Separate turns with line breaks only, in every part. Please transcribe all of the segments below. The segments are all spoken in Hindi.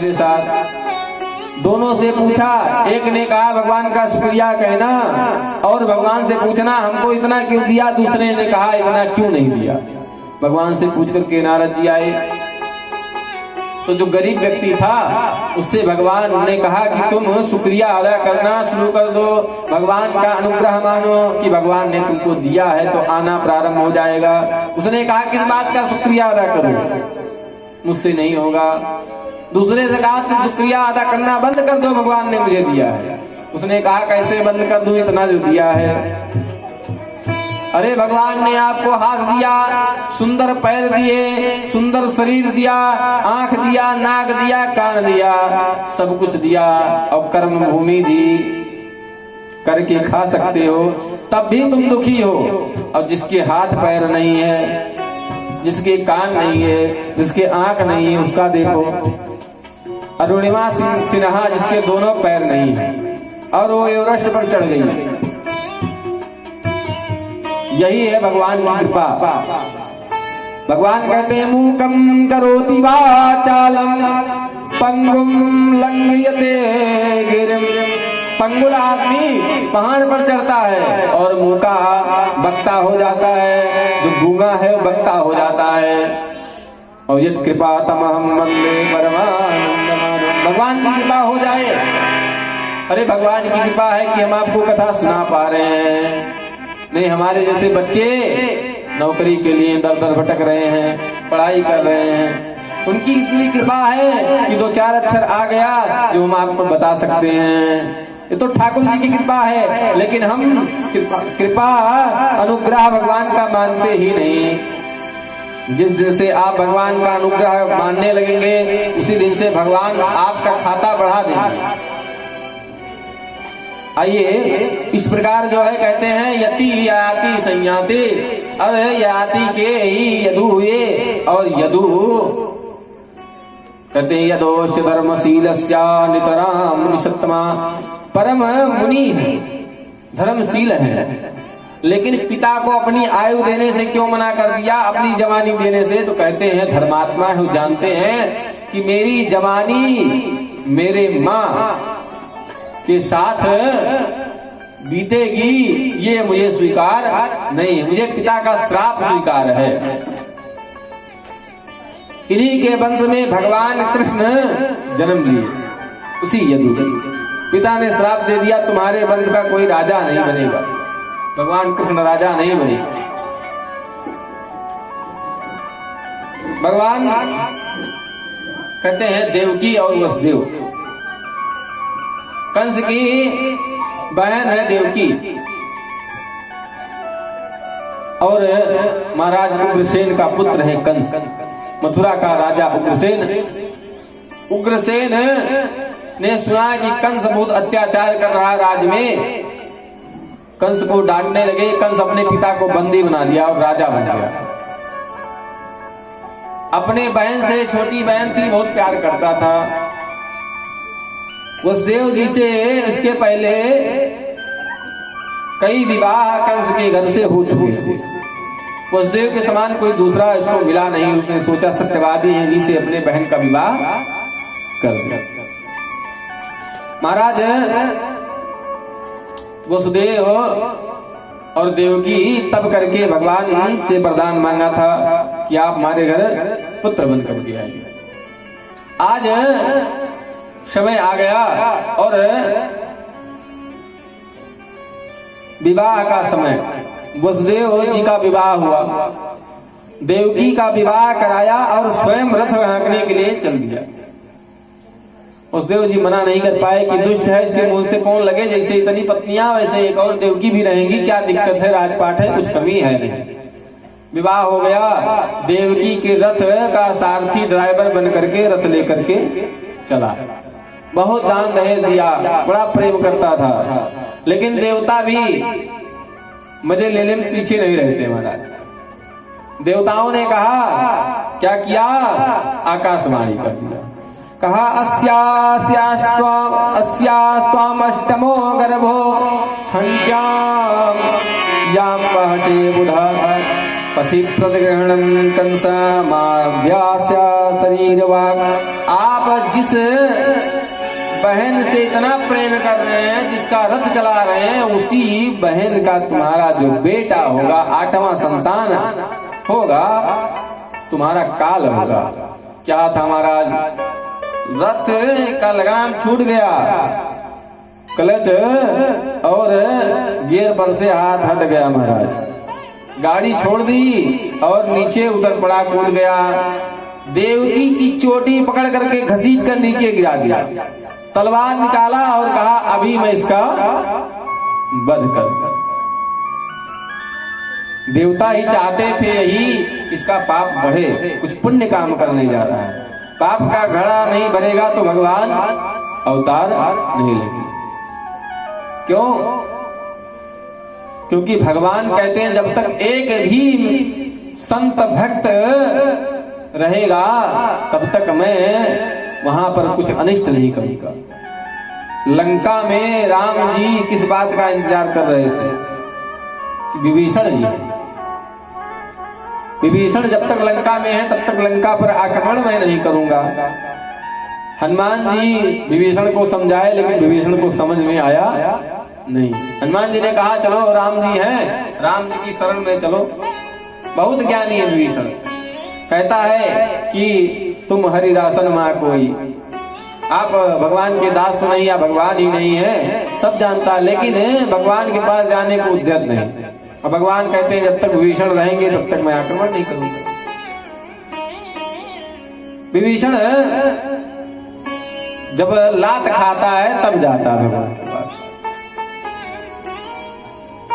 मेरे साथ। दोनों से पूछा, एक ने कहा भगवान का शुक्रिया कहना और भगवान से पूछना हमको इतना क्यों दिया, दूसरे ने कहा इतना क्यों नहीं दिया। भगवान से पूछ करके नारद जी आए तो जो गरीब व्यक्ति था उससे भगवान ने कहा कि तुम शुक्रिया अदा करना शुरू कर दो, भगवान का अनुग्रह मानो कि भगवान ने तुमको दिया है तो आना प्रारंभ हो जाएगा। उसने कहा किस बात का शुक्रिया अदा करूं, मुझसे नहीं होगा। दूसरे से कहा तुम शुक्रिया अदा करना बंद कर दो, भगवान ने मुझे दिया है। उसने कहा कैसे बंद कर दूं, इतना जो दिया है। अरे भगवान ने आपको हाथ दिया, सुंदर पैर दिए, सुंदर शरीर दिया, आंख दिया, नाक दिया, कान दिया, सब कुछ दिया और कर्म भूमि दी, करके खा सकते हो, तब भी तुम दुखी हो। और जिसके हाथ पैर नहीं है, जिसके कान नहीं है, जिसके आंख नहीं है, उसका देखो। अरुणिमा सिन्हा जिसके दोनों पैर नहीं है और वो एवरेस्ट पर चढ़ गई है। यही है भगवान की कृपा। भगवान कहते हैं मूकम करोति वाचालम पंगुम लंघयते गिरिम। पंगुल आदमी पहाड़ पर चढ़ता है और मूका बक्ता हो जाता है, जो गूंगा है वो बक्ता हो जाता है। और यद कृपा तमहम वंदे परमानंदमानम। भगवान की कृपा हो जाए, अरे भगवान की कृपा है कि हम आपको कथा सुना पा रहे हैं। नहीं हमारे जैसे बच्चे नौकरी के लिए दर दर भटक रहे हैं, पढ़ाई कर रहे हैं, उनकी इतनी कृपा है कि दो चार अक्षर आ गया जो हम आपको बता सकते हैं। ये तो ठाकुर जी की कृपा है, लेकिन हम कृपा अनुग्रह भगवान का मानते ही नहीं। जिस दिन से आप भगवान का अनुग्रह मानने लगेंगे उसी दिन से भगवान आपका खाता बढ़ा देंगे। आइए इस प्रकार जो है कहते हैं यति याति संयाति। अब याति के ही यदु हुए और यदु कहते हैं यदोश धर्मशीलस्या नितराम निषत्तमा। परम मुनि है, धर्मशील है, लेकिन पिता को अपनी आयु देने से क्यों मना कर दिया, अपनी जवानी देने से? तो कहते हैं धर्मात्मा है, जानते हैं कि मेरी जवानी मेरे माँ के साथ बीतेगी, ये मुझे स्वीकार नहीं, मुझे पिता का श्राप स्वीकार है। इन्हीं के वंश में भगवान कृष्ण जन्म लिए, उसी यदु। पिता ने श्राप दे दिया तुम्हारे वंश का कोई राजा नहीं बनेगा, भगवान कृष्ण राजा नहीं बने। भगवान कहते हैं देवकी और वसुदेव, कंस की बहन है देवकी और महाराज उग्रसेन का पुत्र है कंस, मथुरा का राजा उग्रसेन। उग्रसेन ने सुना कि कंस बहुत अत्याचार कर रहा है राज्य में, कंस को डांटने लगे। कंस अपने पिता को बंदी बना दिया और राजा बन गया। अपने बहन से, छोटी बहन थी, बहुत प्यार करता था। वसुदेव जी से इसके पहले कई विवाह कंस के घर से हो चुके थे। वसुदेव के समान कोई दूसरा इसको मिला नहीं। उसने सोचा सत्यवादी है जी से अपने बहन का विवाह कर दिया। महाराज वसुदेव और देवकी तब करके भगवान से वरदान मांगा था कि आप हमारे घर पुत्र बन करके आइए। आज समय आ गया और विवाह का समय। वसुदेव जी का विवाह हुआ, देवकी का विवाह कराया और स्वयं रथ हाँकने के लिए चल दिया। वसुदेव जी मना नहीं कर पाए कि दुष्ट है, इसके मुंह से कौन लगे। जैसे इतनी पत्नियां वैसे एक और देवकी भी रहेंगी, क्या दिक्कत है, राजपाट है, कुछ कमी है नहीं। विवाह हो गया। देवकी के रथ का सारथी ड्राइवर बन करके रथ लेकर के चला। बहुत दान दहेज दिया, बड़ा प्रेम करता था, लेकिन देवता भी मजे लेने में पीछे नहीं रहते। महाराज देवताओं ने कहा, क्या किया, आकाशवाणी कर दिया। कहा अस्यास्त्वाम अष्टमो गर्भो हन्त्याम याम वहसे बुधा पथि प्रतिग्रहणम कंसा माव्यास्या शरीरवाक्। आप आप जिस बहन से इतना प्रेम कर रहे हैं, जिसका रथ चला रहे हैं, उसी बहन का तुम्हारा जो बेटा होगा, 8वां संतान होगा, तुम्हारा काल होगा। क्या था महाराज? रथ का लगाम छूट गया, क्लच और गियर पर से हाथ हट गया महाराज। गाड़ी छोड़ दी और नीचे उतर पड़ा, कूद गया। देवकी की चोटी पकड़ करके घसीट कर नीचे गिरा दिया। तलवार निकाला और कहा अभी मैं इसका वध कर। देवता ही चाहते थे यही, इसका पाप बढ़े, कुछ पुण्य काम करने जा रहा है। पाप का घड़ा नहीं भरेगा तो भगवान अवतार नहीं लेंगे। क्यों? क्योंकि भगवान कहते हैं जब तक एक भी संत भक्त रहेगा तब तक मैं वहां पर कुछ अनिष्ट नहीं करूंगा। लंका में राम जी किस बात का इंतजार कर रहे थे? विभीषण जब तक लंका में है तब तक लंका पर आक्रमण मैं नहीं करूंगा। हनुमान जी विभीषण को समझाए, लेकिन विभीषण को समझ में आया नहीं। हनुमान जी ने कहा चलो राम जी हैं, राम जी की शरण में चलो। बहुत ज्ञानी है विभीषण। कहता है कि तुम हरिदासन मां कोई, आप भगवान के दास तो नहीं, आप भगवान ही नहीं है, सब जानता है, लेकिन भगवान के पास जाने को उद्यत नहीं। और भगवान कहते हैं जब तक विभीषण रहेंगे तब तक मैं आक्रमण नहीं करूंगा। विभीषण जब लात खाता है तब जाता है भगवान के पास।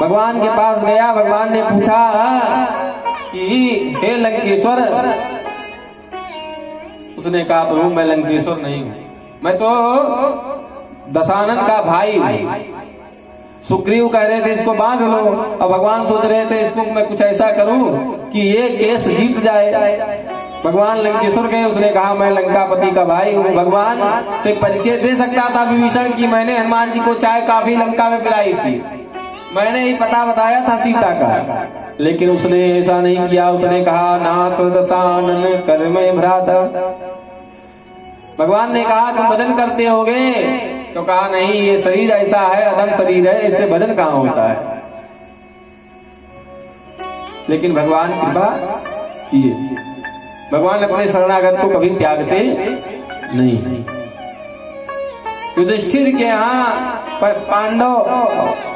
भगवान के पास गया, भगवान ने पूछा कि हे लंकेश्वर। उसने कहा प्रभु मैं लंकेश्वर नहीं हूं, मैं तो दशानन का भाई हूं। सुग्रीव कह रहे थे इसको बांध लो, और भगवान सोच रहे थे इसको मैं कुछ ऐसा करूं कि ये केस जीत जाए। भगवान लंकेश्वर गए, उसने कहा मैं लंकापति का भाई हूं। भगवान से परिचय दे सकता था विभीषण की मैंने हनुमान जी को चाय काफी लंका में पिलाई थी, मैंने ही पता बताया था सीता का, लेकिन उसने ऐसा नहीं किया। उसने कहा नाथ दशानन कर में भ्राता। भगवान ने कहा तुम भजन करते होगे, तो कहा नहीं ये शरीर ऐसा है, अधम शरीर है, इससे भजन कहां होता है। लेकिन भगवान कृपा किए, भगवान अपने शरणागत को कभी त्यागते नहीं। युधिष्ठिर के यहाँ पांडव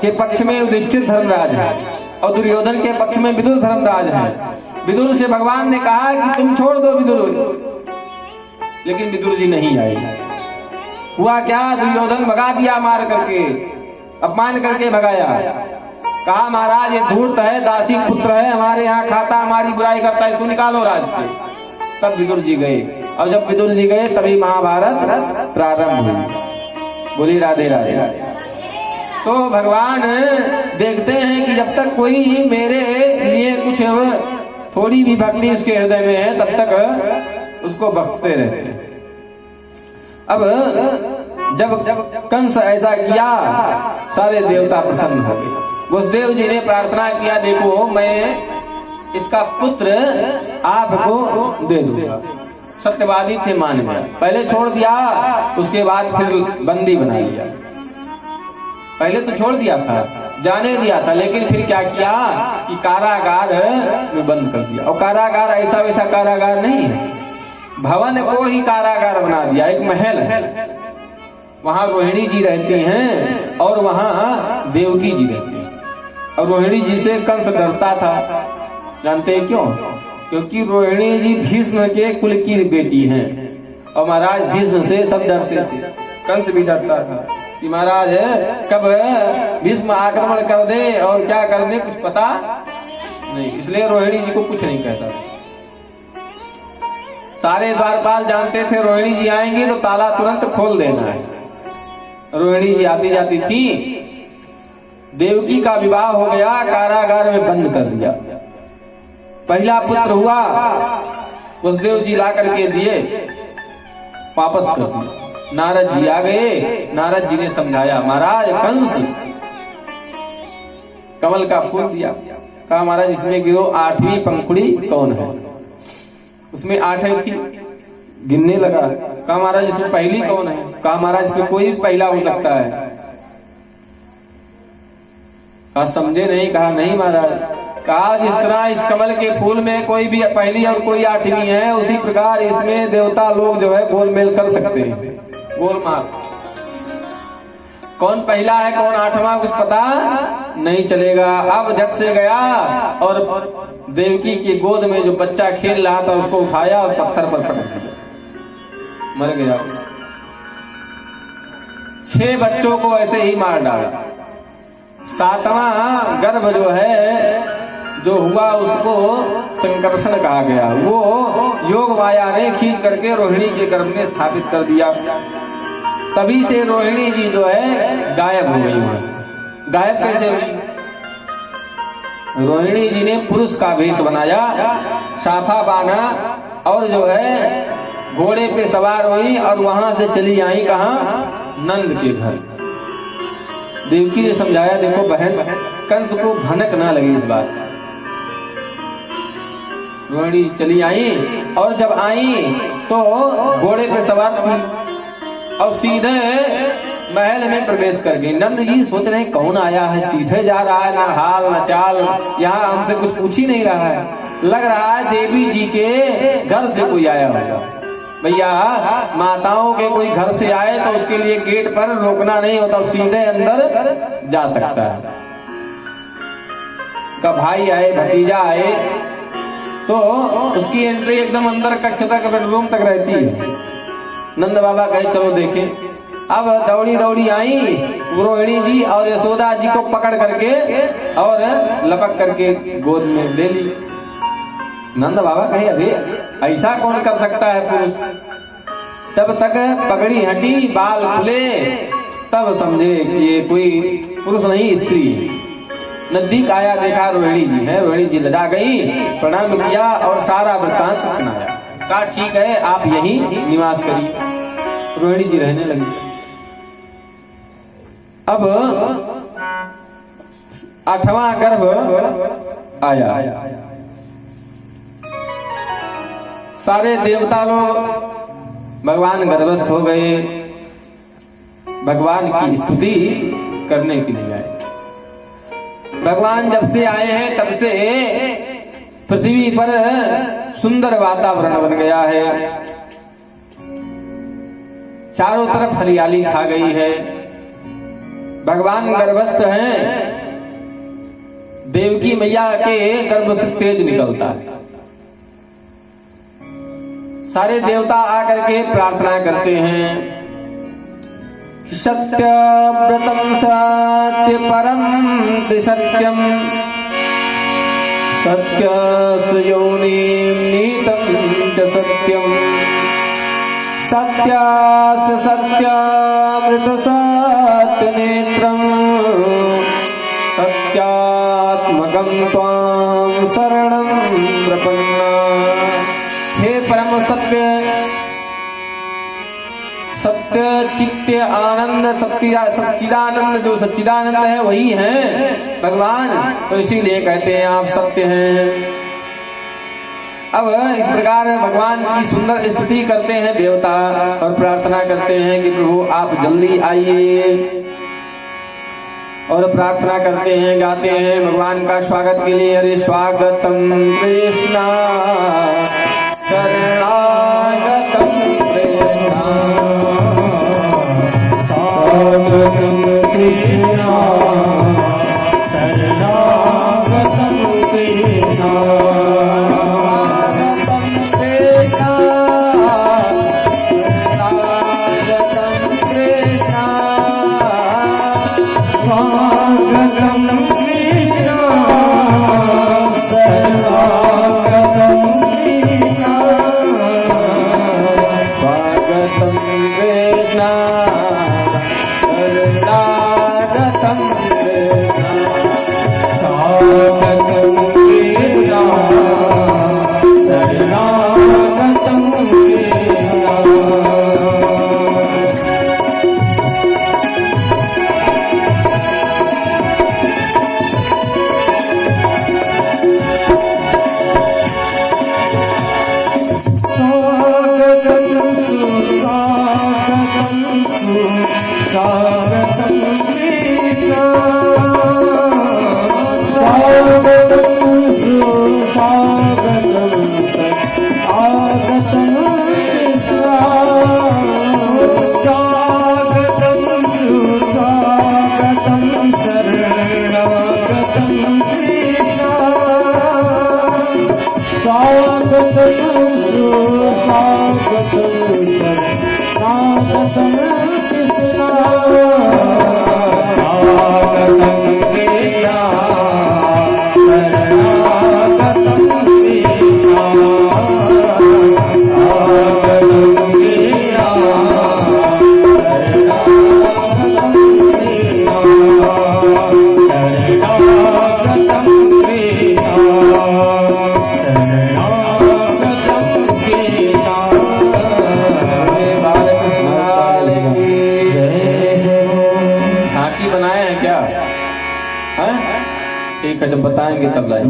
के पक्ष में युधिष्ठिर धर्मराज है और दुर्योधन के पक्ष में विदुर धर्मराज है। विदुर से भगवान ने कहा कि तुम छोड़ दो विदुर, लेकिन विदुर जी नहीं आए। हुआ क्या? दुर्योधन भगा दिया, मार करके अपमान करके भगाया। कहा महाराज ये धूर्त है, दासी पुत्र है, हमारे यहाँ खाता, हमारी बुराई करता है, इसको निकालो राज से। तब विदुर जी गए, और जब विदुर जी गए तभी महाभारत प्रारंभ हुई। बोली राधे राधे। तो भगवान देखते हैं कि जब तक कोई मेरे लिए कुछ थोड़ी भी भक्ति उसके हृदय में है तब तक उसको बख्शते रहते हैं। अब जब कंस ऐसा किया सारे देवता प्रसन्न हो गए। वसुदेव जी ने प्रार्थना किया देखो मैं इसका पुत्र आपको दे दूंगा। सत्यवादी थे, मान गया। पहले छोड़ दिया, उसके बाद फिर बंदी बना लिया। पहले तो छोड़ दिया था, जाने दिया था, लेकिन फिर क्या किया कि कारागार में बंद कर दिया। और कारागार ऐसा वैसा कारागार नहीं है, भवन को ही कारागार बना दिया। एक महल है, वहां रोहिणी जी रहती हैं और वहां देवकी जी रहती हैं। और रोहिणी जी से कंस डरता था। जानते हैं क्यों? क्योंकि रोहिणी जी भीष्म के कुल की बेटी हैं और महाराज भीष्म से सब डरते थे। कंस भी डरता था कि महाराज कब भीष्म आक्रमण कर दे और क्या कर दे कुछ पता नहीं, इसलिए रोहिणी जी को कुछ नहीं कहता। सारे द्वारपाल जानते थे रोहिणी जी आएंगे तो ताला तुरंत खोल देना है। रोहिणी जी आती जाती थी। देवकी का विवाह हो गया, कारागार में बंद कर दिया। पहला पुत्र हुआ, वसुदेव जी ला करके दिए, वापस कर दिया। नारद जी आ गए, नारद जी ने समझाया महाराज कंस कमल का फूल दिया। कहा महाराज इसमें गिरो 8वीं पंखुड़ी कौन है? उसमें 8 थी, गिनने लगा। कहा महाराज इसमें पहली कौन है? कहा महाराज इसमें कोई भी पहला हो सकता है। कहा समझे नहीं? कहा नहीं महाराज। कहा जिस तरह इस कमल के फूल में कोई भी पहली और कोई आठवीं है, उसी प्रकार इसमें देवता लोग जो है गोलमेल कर सकते हैं, गोलमाल। कौन पहला है कौन आठवां कुछ पता नहीं चलेगा। अब झट से गया और देवकी की गोद में जो बच्चा खेल रहा था उसको उठाया और पत्थर पर पटक दिया, मर गया। 6 बच्चों को ऐसे ही मार डाला। 7वां गर्भ जो है जो हुआ उसको संकर्षण कहा गया। वो योग माया ने खींच करके रोहिणी के गर्भ में स्थापित कर दिया। तभी से रोहिणी जी जो है गायब हो गई वहां से। गायब कैसे हुई? रोहिणी जी ने पुरुष का वेश बनाया, साफा बांधा और जो है घोड़े पे सवार हुई और वहां से चली आई कहां? नंद के घर। देवकी ने समझाया देखो बहन, कंस को भनक ना लगी इस बात। रोहिणी चली आई और जब आई तो घोड़े पे सवार थी और सीधे महल में प्रवेश कर गई। नंद जी सोच रहे कौन आया है, सीधे जा रहा है, ना हाल न चाल, यहाँ हमसे कुछ पूछ ही नहीं रहा है। लग रहा है देवी जी के घर से कोई आया होगा। भैया माताओं के कोई घर से आए तो उसके लिए गेट पर रोकना नहीं होता, सीधे अंदर जा सकता है। का भाई आए, भतीजा आए तो उसकी एंट्री एकदम अंदर कक्ष तक, बेडरूम तक रहती है। नंद बाबा कहे चलो देखें। अब दौड़ी दौड़ी आई रोहिणी जी और यशोदा जी को पकड़ करके और लपक करके गोद में ले ली। नंद बाबा कहे अरे ऐसा कौन कर सकता है पुरुष? तब तक पगड़ी हटी, बाल खुले, तब समझे कि ये कोई पुरुष नहीं स्त्री है। नजदीक आया, देखा रोहिणी जी है। रोहिणी जी लजा गई, प्रणाम किया और सारा वृत्तांत सुनाया। कहा ठीक है आप यहीं निवास करिए। रोहिणी जी रहने लगी। अब 8वां गर्भ आया। सारे देवता लोग भगवान गर्भस्थ हो गए, भगवान की स्तुति करने के लिए आए। भगवान जब से आए हैं तब से पृथ्वी पर सुंदर वातावरण बन गया है, चारों तरफ हरियाली छा गई है। भगवान गर्भस्थ हैं, देवकी मैया के गर्भ से तेज निकलता है। सारे देवता आकर के प्रार्थना करते हैं कि सत्यव्रतम सत्य परम सत्यम सत्य सुयोनिम नीतम च सत्यम सत्यास सत्यामृत सत्य नेत्रम सत्यात्मकं त्वां शरणं प्रपन्ना। हे परम सत्य, सत्य चित्त आनंद, सच्चिदानंद, जो सच्चिदानंद है वही है भगवान, तो इसीलिए कहते हैं आप सत्य हैं। अब इस प्रकार भगवान की सुंदर स्तुति करते हैं देवता और प्रार्थना करते हैं कि प्रभु आप जल्दी आइए, और प्रार्थना करते हैं, गाते हैं भगवान का स्वागत के लिए। अरे स्वागतम कृष्णा शरणागतम कृष्णा, स्वागतम कृष्णा शरणागतम कृष्णा, स्वागतम
स्वागतं कृष्ण स्वागतं सुस्वागतं आगतं कृष्ण स्वागतं सुस्वागतं शरणागतं कृष्ण स्वागतं सुस्वागतं शरणागतं कृष्ण
ठीक है, जब बताएंगे तब लाएंगे।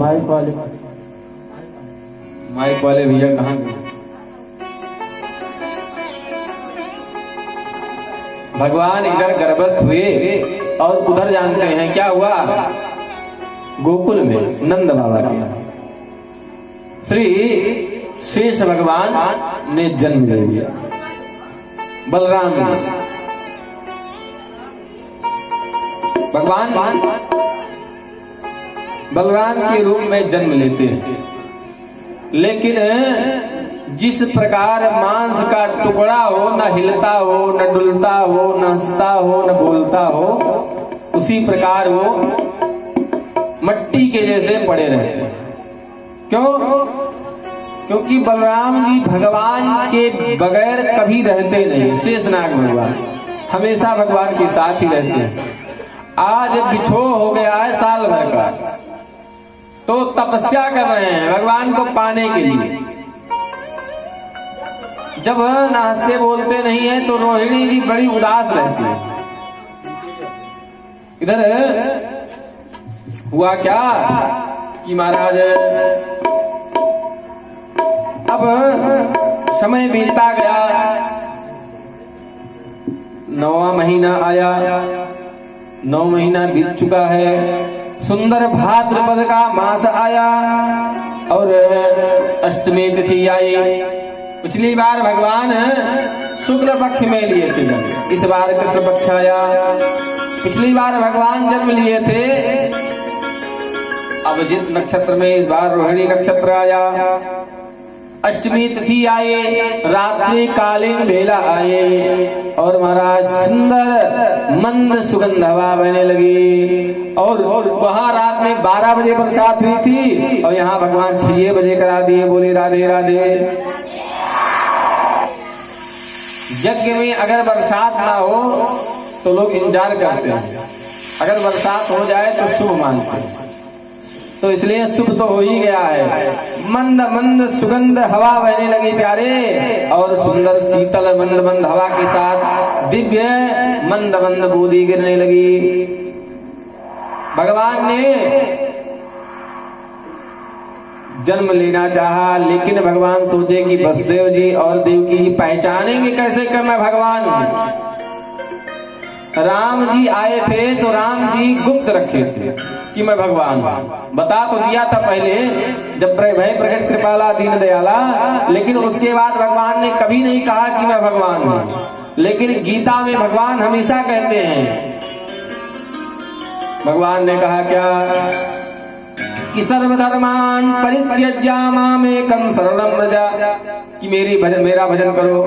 माइक
वाले भैया कहाँ गए? भगवान इधर गर्भस्थ हुए और उधर जानते हैं क्या हुआ? गोकुल में नंद बाबा के श्री शेष भगवान ने जन्म ले लिया। बलराम भगवान बलराम के रूप में जन्म लेते हैं, लेकिन जिस प्रकार मांस का टुकड़ा हो, न हिलता हो, न डुलता हो, न हंसता हो, न बोलता हो, उसी प्रकार वो मट्टी के जैसे पड़े रहते हैं। क्यों? क्योंकि बलराम जी भगवान के बगैर कभी रहते नहीं। शेषनाग भगवान हमेशा भगवान के साथ ही रहते हैं। आज बिछो हो गया है साल भर का, तो तपस्या कर रहे हैं भगवान को पाने के लिए। जब नाचते बोलते नहीं है तो रोहिणी जी बड़ी उदास रहती है। इधर हुआ क्या कि महाराज अब समय बीतता गया, 9वां महीना आया, 9 महीना बीत चुका है। सुंदर भाद्रपद का मास आया और अष्टमी तिथि आई। पिछली बार भगवान शुक्ल पक्ष में लिए थे जन्म, इस बार कृष्ण पक्ष आया। पिछली बार भगवान जन्म लिए थे अभिजित नक्षत्र में, इस बार रोहिणी नक्षत्र आया। अष्टमी तिथि आए, रात्रि कालीन बेला आए और महाराज सुंदर मंद सुगंध हवा बहने लगी। और वहां रात में 12 बजे बरसात हुई थी और यहाँ भगवान 6 बजे करा दिए। बोले राधे राधे। यज्ञ में अगर बरसात ना हो तो लोग इंतजार करते हैं, अगर बरसात हो जाए तो शुभ मानते हैं। तो इसलिए शुभ तो हो ही गया है। मंद मंद सुगंध हवा बहने लगी प्यारे, और सुंदर शीतल मंद मंद हवा के साथ दिव्य मंद मंद बूंदी गिरने लगी। भगवान ने जन्म लेना चाहा, लेकिन भगवान सोचे कि वसुदेव जी और देवकी जी पहचानेंगे कैसे कि मैं भगवान हूं। राम जी आए थे तो राम जी गुप्त रखे थे कि मैं भगवान हूं। बता तो दिया था पहले जब भय प्रकट कृपाला दीन दयाला, लेकिन उसके बाद भगवान ने कभी नहीं कहा कि मैं भगवान हूं। लेकिन गीता में भगवान हमेशा कहते हैं, भगवान ने कहा क्या कि सर्वधर्मान परित्यज्य मामेकं शरणं व्रज, कि मेरा भजन करो।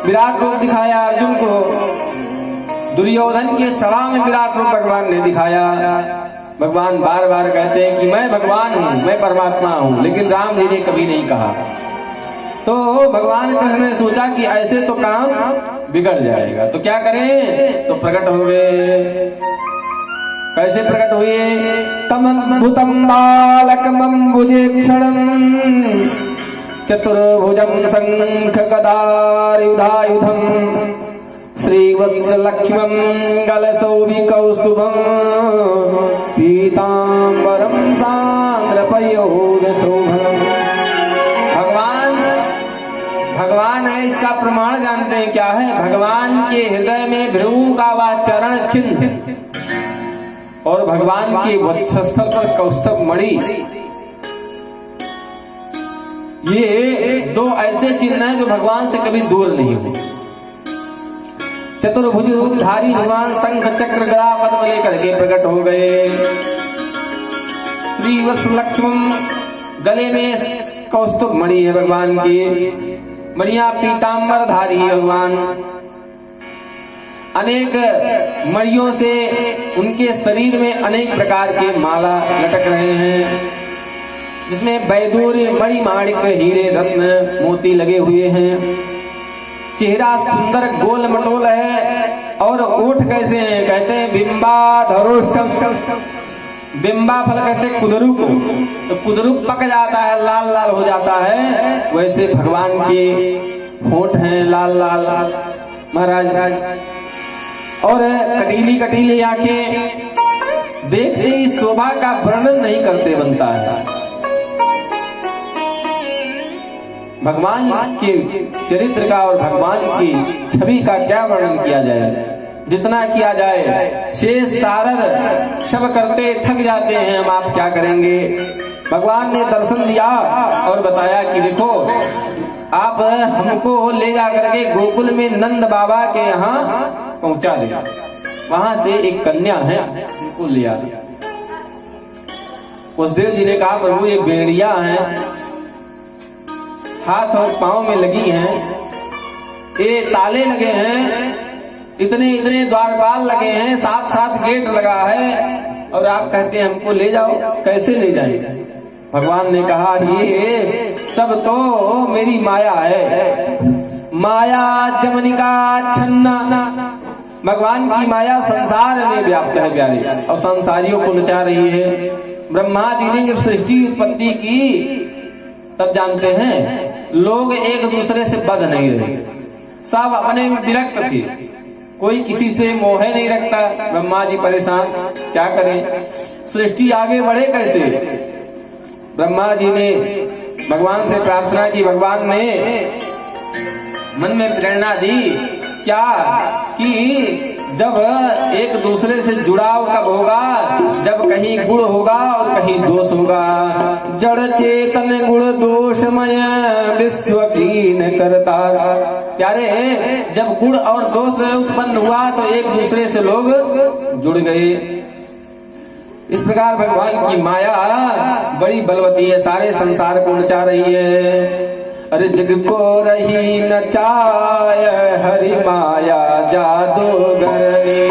विराट रूप दिखाया अर्जुन को, दुर्योधन के सभा में विराट रूप भगवान ने दिखाया। भगवान बार बार कहते हैं कि मैं भगवान हूं, मैं परमात्मा हूं, लेकिन राम जी ने कभी नहीं कहा। तो भगवान कृष्ण ने सोचा कि ऐसे तो काम बिगड़ जाएगा, तो क्या करें, तो प्रकट हो गए। कैसे प्रकट हुए? तमद्भुतं बालकमम्बुजेक्षणं चतुर्भुजं शंखगदायुधायुधं श्रीवत्सलक्ष्मं गलशोभिकौस्तुभं पीताम्बरं सांद्रपयोधशोभनम्। भगवान है इस इसका प्रमाण जानते हैं क्या है? भगवान के हृदय में भृगु का वह चरण चिन्ह और भगवान के वक्षस्थल पर कौस्तुभ मणि, ये दो ऐसे चिन्ह हैं जो भगवान से कभी दूर नहीं हुए। चतुर्भुज रूपधारी भगवान शंख चक्र गदा पद्म लेकर के प्रकट हो गए। श्री वत्स लक्ष्मण गले में कौस्तुभ मणि है भगवान की, मणिया पीताम्बर धारी है भगवान। अनेक मणियों से उनके शरीर में अनेक प्रकार के माला लटक रहे हैं, जिसमें वैदूर्य मणि माणिक हीरे रत्न मोती लगे हुए हैं। चेहरा सुंदर गोल मटोल है और ओठ कैसे हैं? कहते हैं बिंबा धरोष्टम, बिंबा फल कहते हैं कुदरू को, तो कुदरू पक जाता है, लाल लाल हो जाता है, वैसे भगवान के होठ हैं लाल लाल महाराज। और कटीली कटीली आंखें, देखते ही शोभा का वर्णन नहीं करते बनता है। भगवान के चरित्र का और भगवान की छवि का क्या वर्णन किया जाए? जितना किया जाए शेष सारद सब करते थक जाते हैं, हम आप क्या करेंगे। भगवान ने दर्शन दिया और बताया कि देखो आप हमको ले जा करके गोकुल में नंद बाबा के यहाँ पहुंचा दे, वहां से एक कन्या है उनको ले आ। वसुदेव जी ने कहा प्रभु ये भेड़िया है, हाथ और पांव में लगी हैं, ये ताले लगे हैं, इतने इतने द्वारपाल लगे हैं, 7-7 गेट लगा है, और आप कहते हैं हमको ले जाओ, कैसे ले जाएंगे? भगवान ने कहा ये सब तो मेरी माया है, माया जमनिका छन्ना। भगवान की माया संसार में व्याप्त है प्यारे, और संसारियों को नचा रही है। ब्रह्मा जी ने जब सृष्टि उत्पत्ति की तब जानते हैं लोग एक दूसरे से बध नहीं रहे, सब अपने में विरक्त थे, कोई किसी से मोह नहीं रखता। ब्रह्मा जी परेशान, क्या करें, सृष्टि आगे बढ़े कैसे? ब्रह्मा जी ने भगवान से प्रार्थना की, भगवान ने मन में प्रेरणा दी क्या कि जब एक दूसरे से जुड़ाव कब होगा? जब कहीं गुण होगा और कहीं दोष होगा। जड़ चेतन गुण दोषमय विश्व कीन करता। प्यारे जब गुण और दोष उत्पन्न हुआ तो एक दूसरे से लोग जुड़ गए। इस प्रकार भगवान की माया बड़ी बलवती है, सारे संसार को नचा रही है। अरे जग को रही नचाय हरि माया जादूगर ने,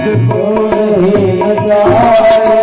जग को रही नचाय